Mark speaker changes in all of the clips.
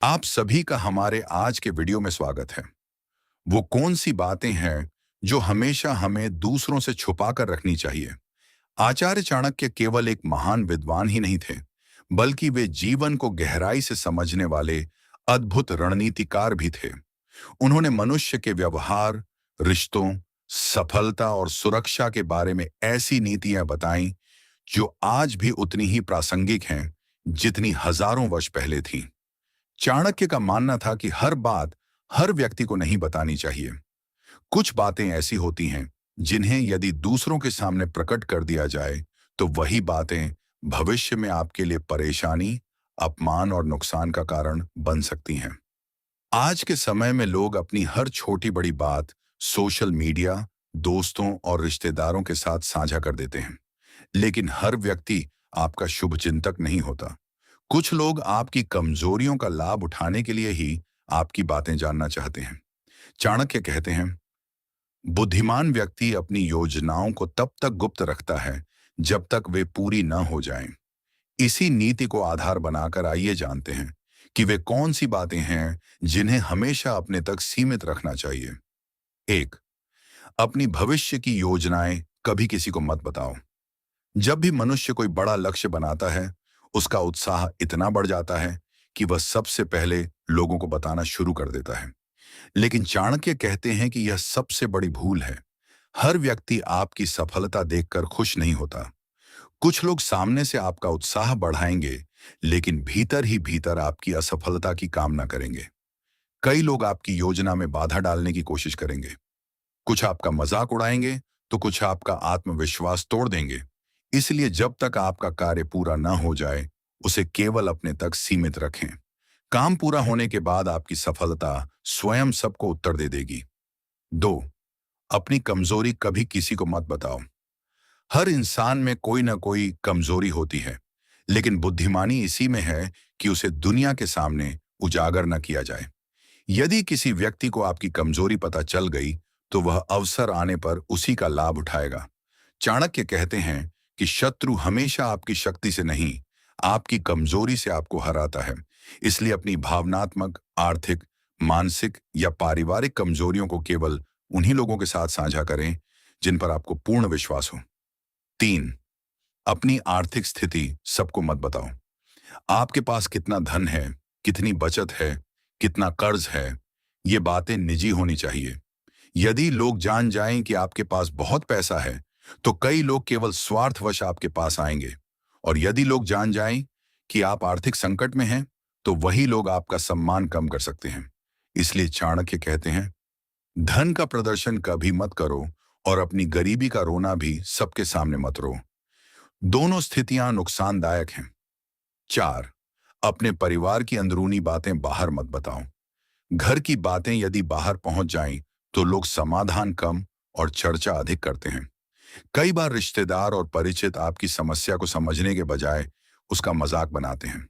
Speaker 1: आप सभी का हमारे आज के वीडियो में स्वागत है। वो कौन सी बातें हैं जो हमेशा हमें दूसरों से छुपा कर रखनी चाहिए? आचार्य चाणक्य केवल एक महान विद्वान ही नहीं थे, बल्कि वे जीवन को गहराई से समझने वाले अद्भुत रणनीतिकार भी थे। उन्होंने मनुष्य के व्यवहार, रिश्तों, सफलता और सुरक्षा के बारे में ऐसी नीतियां बताईं जो आज भी उतनी ही प्रासंगिक हैं जितनी हजारों वर्ष पहले थीं। चाणक्य का मानना था कि हर बात हर व्यक्ति को नहीं बतानी चाहिए। कुछ बातें ऐसी होती हैं जिन्हें यदि दूसरों के सामने प्रकट कर दिया जाए तो वही बातें भविष्य में आपके लिए परेशानी, अपमान और नुकसान का कारण बन सकती हैं। आज के समय में लोग अपनी हर छोटी बड़ी बात सोशल मीडिया, दोस्तों और रिश्तेदारों के साथ साझा कर देते हैं, लेकिन हर व्यक्ति आपका शुभचिंतक नहीं होता। कुछ लोग आपकी कमजोरियों का लाभ उठाने के लिए ही आपकी बातें जानना चाहते हैं। चाणक्य कहते हैं, बुद्धिमान व्यक्ति अपनी योजनाओं को तब तक गुप्त रखता है जब तक वे पूरी न हो जाएं। इसी नीति को आधार बनाकर आइए जानते हैं कि वे कौन सी बातें हैं जिन्हें हमेशा अपने तक सीमित रखना चाहिए। 1. अपनी भविष्य की योजनाएं कभी किसी को मत बताओ। जब भी मनुष्य कोई बड़ा लक्ष्य बनाता है, उसका उत्साह इतना बढ़ जाता है कि वह सबसे पहले लोगों को बताना शुरू कर देता है। लेकिन चाणक्य कहते हैं कि यह सबसे बड़ी भूल है। हर व्यक्ति आपकी सफलता देखकर खुश नहीं होता। कुछ लोग सामने से आपका उत्साह बढ़ाएंगे, लेकिन भीतर ही भीतर आपकी असफलता की कामना करेंगे। कई लोग आपकी योजना में बाधा डालने की कोशिश करेंगे। कुछ आपका मजाक उड़ाएंगे, तो कुछ आपका आत्मविश्वास तोड़ देंगे। इसलिए जब तक आपका कार्य पूरा न हो जाए, उसे केवल अपने तक सीमित रखें। काम पूरा होने के बाद आपकी सफलता स्वयं सबको उत्तर दे देगी। 2. अपनी कमजोरी कभी किसी को मत बताओ। हर इंसान में कोई ना कोई कमजोरी होती है, लेकिन बुद्धिमानी इसी में है कि उसे दुनिया के सामने उजागर न किया जाए। यदि किसी व्यक्ति को आपकी कमजोरी पता चल गई, तो वह अवसर आने पर उसी का लाभ उठाएगा। चाणक्य कहते हैं कि शत्रु हमेशा आपकी शक्ति से नहीं, आपकी कमजोरी से आपको हराता है। इसलिए अपनी भावनात्मक, आर्थिक, मानसिक या पारिवारिक कमजोरियों को केवल उन्हीं लोगों के साथ साझा करें जिन पर आपको पूर्ण विश्वास हो। 3. अपनी आर्थिक स्थिति सबको मत बताओ। आपके पास कितना धन है, कितनी बचत है, कितना कर्ज है, ये बातें निजी होनी चाहिए। यदि लोग जान जाएं कि आपके पास बहुत पैसा है, तो कई लोग केवल स्वार्थवश आपके पास आएंगे। और यदि लोग जान जाएं कि आप आर्थिक संकट में हैं, तो वही लोग आपका सम्मान कम कर सकते हैं। इसलिए चाणक्य कहते हैं, धन का प्रदर्शन कभी मत करो और अपनी गरीबी का रोना भी सबके सामने मत रो। दोनों स्थितियां नुकसानदायक हैं। 4. अपने परिवार की अंदरूनी बातें बाहर मत बताओ। घर की बातें यदि बाहर पहुंच जाएं, तो लोग समाधान कम और चर्चा अधिक करते हैं। कई बार रिश्तेदार और परिचित आपकी समस्या को समझने के बजाय उसका मजाक बनाते हैं।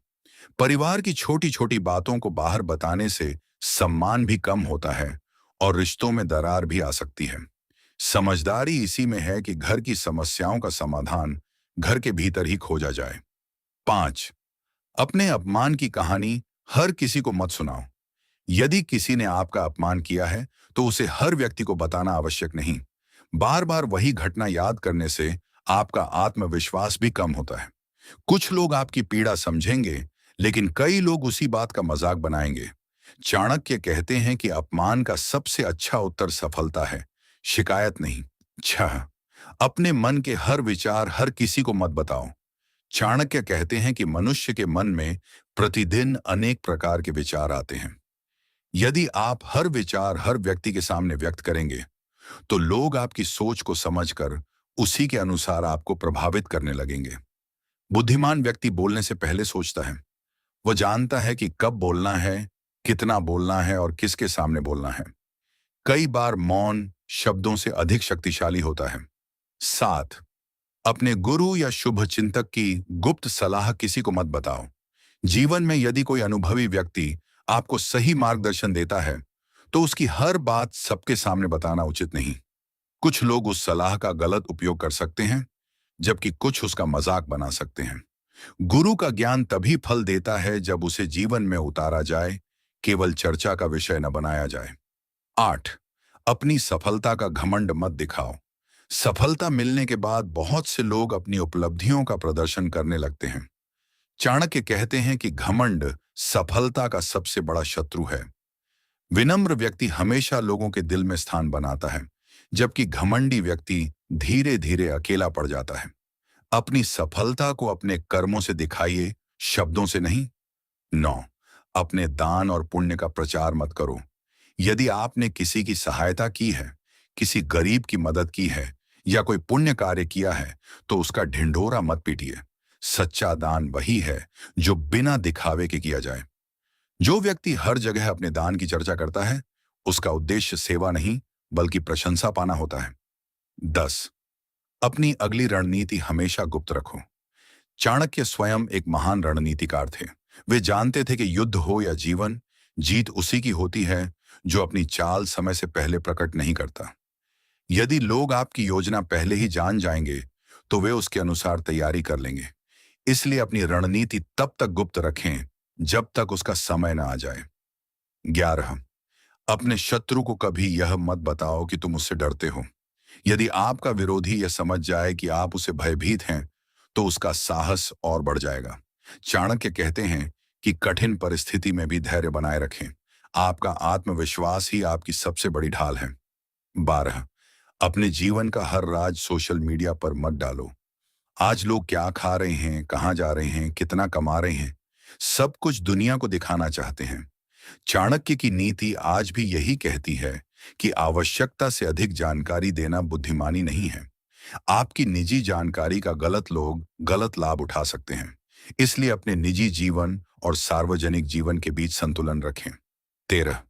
Speaker 1: परिवार की छोटी छोटी बातों को बाहर बताने से सम्मान भी कम होता है और रिश्तों में दरार भी आ सकती है। समझदारी इसी में है कि घर की समस्याओं का समाधान घर के भीतर ही खोजा जाए। 5. अपने अपमान की कहानी हर किसी को मत सुनाओ। यदि किसी ने आपका अपमान किया है, तो उसे हर व्यक्ति को बताना आवश्यक नहीं। बार बार वही घटना याद करने से आपका आत्मविश्वास भी कम होता है। कुछ लोग आपकी पीड़ा समझेंगे, लेकिन कई लोग उसी बात का मजाक बनाएंगे। चाणक्य कहते हैं कि अपमान का सबसे अच्छा उत्तर सफलता है, शिकायत नहीं। 6. अपने मन के हर विचार हर किसी को मत बताओ। चाणक्य कहते हैं कि मनुष्य के मन में प्रतिदिन अनेक प्रकार के विचार आते हैं। यदि आप हर विचार हर व्यक्ति के सामने व्यक्त करेंगे, तो लोग आपकी सोच को समझकर उसी के अनुसार आपको प्रभावित करने लगेंगे। बुद्धिमान व्यक्ति बोलने से पहले सोचता है। वह जानता है कि कब बोलना है, कितना बोलना है और किसके सामने बोलना है। कई बार मौन शब्दों से अधिक शक्तिशाली होता है। 7. अपने गुरु या शुभ चिंतक की गुप्त सलाह किसी को मत बताओ। जीवन में यदि कोई अनुभवी व्यक्ति आपको सही मार्गदर्शन देता है, तो उसकी हर बात सबके सामने बताना उचित नहीं। कुछ लोग उस सलाह का गलत उपयोग कर सकते हैं, जबकि कुछ उसका मजाक बना सकते हैं। गुरु का ज्ञान तभी फल देता है जब उसे जीवन में उतारा जाए, केवल चर्चा का विषय न बनाया जाए। 8, अपनी सफलता का घमंड मत दिखाओ। सफलता मिलने के बाद बहुत से लोग अपनी उपलब्धियों का प्रदर्शन करने लगते हैं। चाणक्य कहते हैं कि घमंड सफलता का सबसे बड़ा शत्रु है। विनम्र व्यक्ति हमेशा लोगों के दिल में स्थान बनाता है, जबकि घमंडी व्यक्ति धीरे धीरे अकेला पड़ जाता है। अपनी सफलता को अपने कर्मों से दिखाइए, शब्दों से नहीं। 9, अपने दान और पुण्य का प्रचार मत करो। यदि आपने किसी की सहायता की है, किसी गरीब की मदद की है या कोई पुण्य कार्य किया है, तो उसका ढिंढोरा मत पीटिए। सच्चा दान वही है जो बिना दिखावे के किया जाए। जो व्यक्ति हर जगह अपने दान की चर्चा करता है, उसका उद्देश्य सेवा नहीं बल्कि प्रशंसा पाना होता है। 10, अपनी अगली रणनीति हमेशा गुप्त रखो। चाणक्य स्वयं एक महान रणनीतिकार थे। वे जानते थे कि युद्ध हो या जीवन, जीत उसी की होती है जो अपनी चाल समय से पहले प्रकट नहीं करता। यदि लोग आपकी योजना पहले ही जान जाएंगे, तो वे उसके अनुसार तैयारी कर लेंगे। इसलिए अपनी रणनीति तब तक गुप्त रखें जब तक उसका समय न आ जाए। 11, अपने शत्रु को कभी यह मत बताओ कि तुम उससे डरते हो। यदि आपका विरोधी यह समझ जाए कि आप उसे भयभीत हैं, तो उसका साहस और बढ़ जाएगा। चाणक्य कहते हैं कि कठिन परिस्थिति में भी धैर्य बनाए रखें। आपका आत्मविश्वास ही आपकी सबसे बड़ी ढाल है। 12, अपने जीवन का हर राज सोशल मीडिया पर मत डालो। आज लोग क्या खा रहे हैं, कहाँ जा रहे हैं, कितना कमा रहे हैं, सब कुछ दुनिया को दिखाना चाहते हैं। चाणक्य की नीति आज भी यही कहती है कि आवश्यकता से अधिक जानकारी देना बुद्धिमानी नहीं है। आपकी निजी जानकारी का गलत लोग गलत लाभ उठा सकते हैं। इसलिए अपने निजी जीवन और सार्वजनिक जीवन के बीच संतुलन रखें। 13,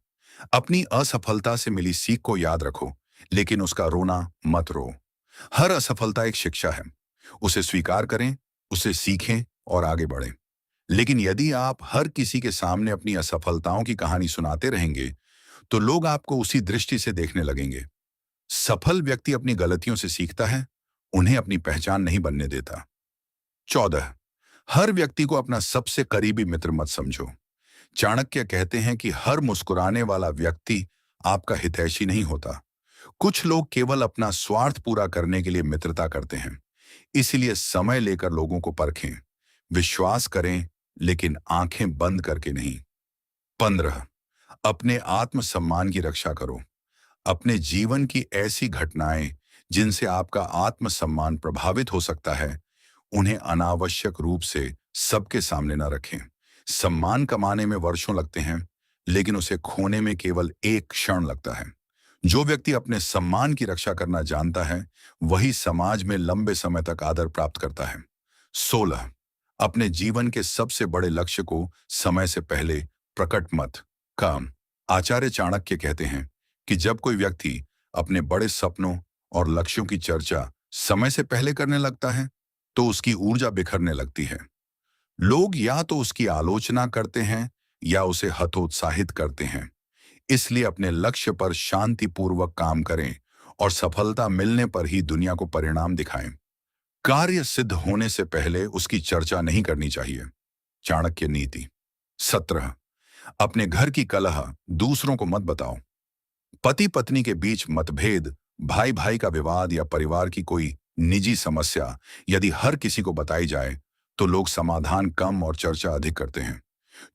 Speaker 1: अपनी असफलता से मिली सीख को याद रखो, लेकिन उसका रोना मत रो। हर असफलता एक शिक्षा है। उसे स्वीकार करें, उसे सीखें और आगे बढ़ें। लेकिन यदि आप हर किसी के सामने अपनी असफलताओं की कहानी सुनाते रहेंगे, तो लोग आपको उसी दृष्टि से देखने लगेंगे। सफल व्यक्ति अपनी गलतियों से सीखता है, उन्हें अपनी पहचान नहीं बनने देता। 14, हर व्यक्ति को अपना सबसे करीबी मित्र मत समझो। चाणक्य कहते हैं कि हर मुस्कुराने वाला व्यक्ति आपका हितैषी नहीं होता। कुछ लोग केवल अपना स्वार्थ पूरा करने के लिए मित्रता करते हैं। इसलिए समय लेकर लोगों को परखें, विश्वास करें, लेकिन आंखें बंद करके नहीं। 15, अपने आत्मसम्मान की रक्षा करो। अपने जीवन की ऐसी घटनाएं जिनसे आपका आत्मसम्मान प्रभावित हो सकता है, उन्हें अनावश्यक रूप से सबके सामने न रखें। सम्मान कमाने में वर्षों लगते हैं, लेकिन उसे खोने में केवल एक क्षण लगता है। जो व्यक्ति अपने सम्मान की रक्षा करना जानता है, वही समाज में लंबे समय तक आदर प्राप्त करता है। 16, अपने जीवन के सबसे बड़े लक्ष्य को समय से पहले प्रकट मत काम। आचार्य चाणक्य कहते हैं कि जब कोई व्यक्ति अपने बड़े सपनों और लक्ष्यों की चर्चा समय से पहले करने लगता है, तो उसकी ऊर्जा बिखरने लगती है। लोग या तो उसकी आलोचना करते हैं या उसे हतोत्साहित करते हैं। इसलिए अपने लक्ष्य पर शांतिपूर्वक काम करें और सफलता मिलने पर ही दुनिया को परिणाम दिखाएं। कार्य सिद्ध होने से पहले उसकी चर्चा नहीं करनी चाहिए। चाणक्य नीति। 17, अपने घर की कलह दूसरों को मत बताओ। पति पत्नी के बीच मतभेद, भाई भाई का विवाद या परिवार की कोई निजी समस्या यदि हर किसी को बताई जाए, तो लोग समाधान कम और चर्चा अधिक करते हैं।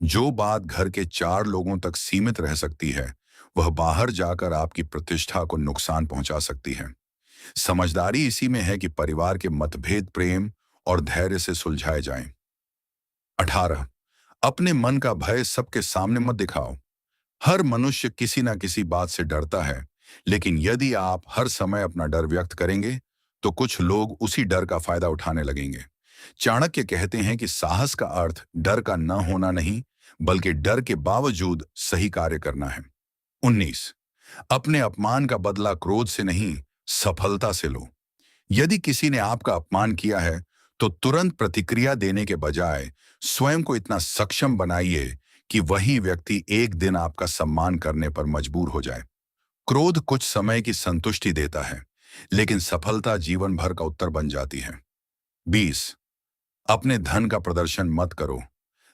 Speaker 1: जो बात घर के 4 लोगों तक सीमित रह सकती है, वह बाहर जाकर आपकी प्रतिष्ठा को नुकसान पहुंचा सकती है। समझदारी इसी में है कि परिवार के मतभेद प्रेम और धैर्य से सुलझाए जाएं। 18, अपने मन का भय सबके सामने मत दिखाओ। हर मनुष्य किसी ना किसी बात से डरता है, लेकिन यदि आप हर समय अपना डर व्यक्त करेंगे, तो कुछ लोग उसी डर का फायदा उठाने लगेंगे। चाणक्य कहते हैं कि साहस का अर्थ डर का न होना नहीं, बल्कि डर के बावजूद सही कार्य करना है। 19, अपने अपमान का बदला क्रोध से नहीं, सफलता से लो। यदि किसी ने आपका अपमान किया है, तो तुरंत प्रतिक्रिया देने के बजाय स्वयं को इतना सक्षम बनाइए कि वही व्यक्ति एक दिन आपका सम्मान करने पर मजबूर हो जाए। क्रोध कुछ समय की संतुष्टि देता है, लेकिन सफलता जीवन भर का उत्तर बन जाती है। 20, अपने धन का प्रदर्शन मत करो।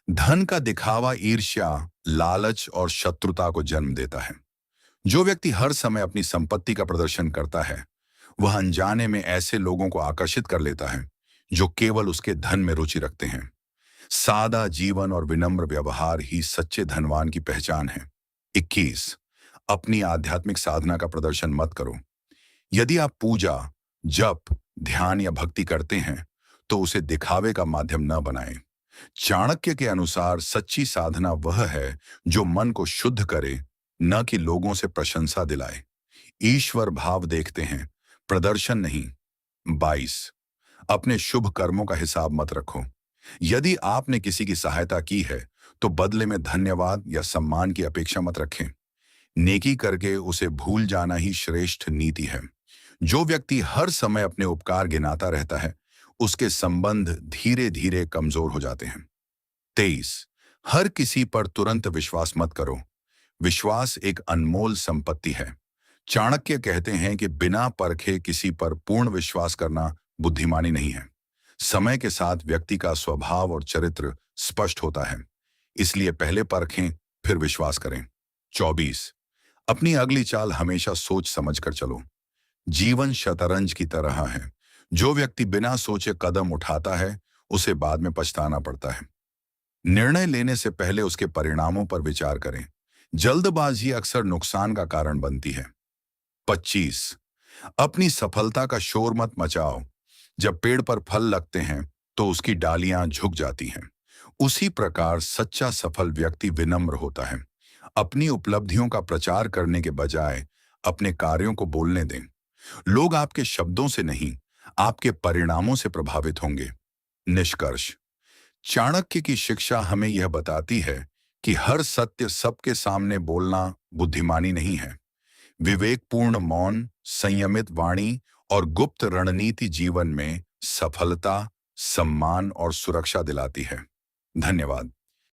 Speaker 1: धन का दिखावा ईर्ष्या, लालच और शत्रुता को जन्म देता है। जो व्यक्ति हर समय अपनी संपत्ति का प्रदर्शन करता है, वह अनजाने में ऐसे लोगों को आकर्षित कर लेता है जो केवल उसके धन में रुचि रखते हैं। सादा जीवन और विनम्र व्यवहार ही सच्चे धनवान की पहचान है। 21। अपनी आध्यात्मिक साधना का प्रदर्शन मत करो। यदि आप पूजा, जप, ध्यान या भक्ति करते हैं, तो उसे दिखावे का माध्यम न बनाएं। चाणक्य के अनुसार सच्ची साधना वह है जो मन को शुद्ध करे, न कि लोगों से प्रशंसा दिलाए। ईश्वर भाव देखते हैं, प्रदर्शन नहीं। 22। अपने शुभ कर्मों का हिसाब मत रखो। यदि आपने किसी की सहायता की है, तो बदले में धन्यवाद या सम्मान की अपेक्षा मत रखें। नेकी करके उसे भूल जाना ही श्रेष्ठ नीति है। जो व्यक्ति हर समय अपने उपकार गिनाता रहता है, उसके संबंध धीरे धीरे कमजोर हो जाते हैं। 23। हर किसी पर तुरंत विश्वास मत करो। विश्वास एक अनमोल संपत्ति है। चाणक्य कहते हैं कि बिना परखे किसी पर पूर्ण विश्वास करना बुद्धिमानी नहीं है। समय के साथ व्यक्ति का स्वभाव और चरित्र स्पष्ट होता है, इसलिए पहले परखें, फिर विश्वास करें। 24। अपनी अगली चाल हमेशा सोच समझकर चलो। जीवन शतरंज की तरह है। जो व्यक्ति बिना सोचे कदम उठाता है, उसे बाद में पछताना पड़ता है। निर्णय लेने से पहले उसके परिणामों पर विचार करें। जल्दबाजी अक्सर नुकसान का कारण बनती है। 25। अपनी सफलता का शोर मत मचाओ। जब पेड़ पर फल लगते हैं, तो उसकी डालियां झुक जाती हैं। उसी प्रकार सच्चा सफल व्यक्ति विनम्र होता है। अपनी उपलब्धियों का प्रचार करने के बजाय अपने कार्यों को बोलने दें। लोग आपके शब्दों से नहीं, आपके परिणामों से प्रभावित होंगे। निष्कर्ष। चाणक्य की शिक्षा हमें यह बताती है कि हर सत्य सबके सामने बोलना बुद्धिमानी नहीं है। विवेकपूर्ण मौन, संयमित वाणी और गुप्त रणनीति जीवन में सफलता, सम्मान और सुरक्षा दिलाती है। धन्यवाद।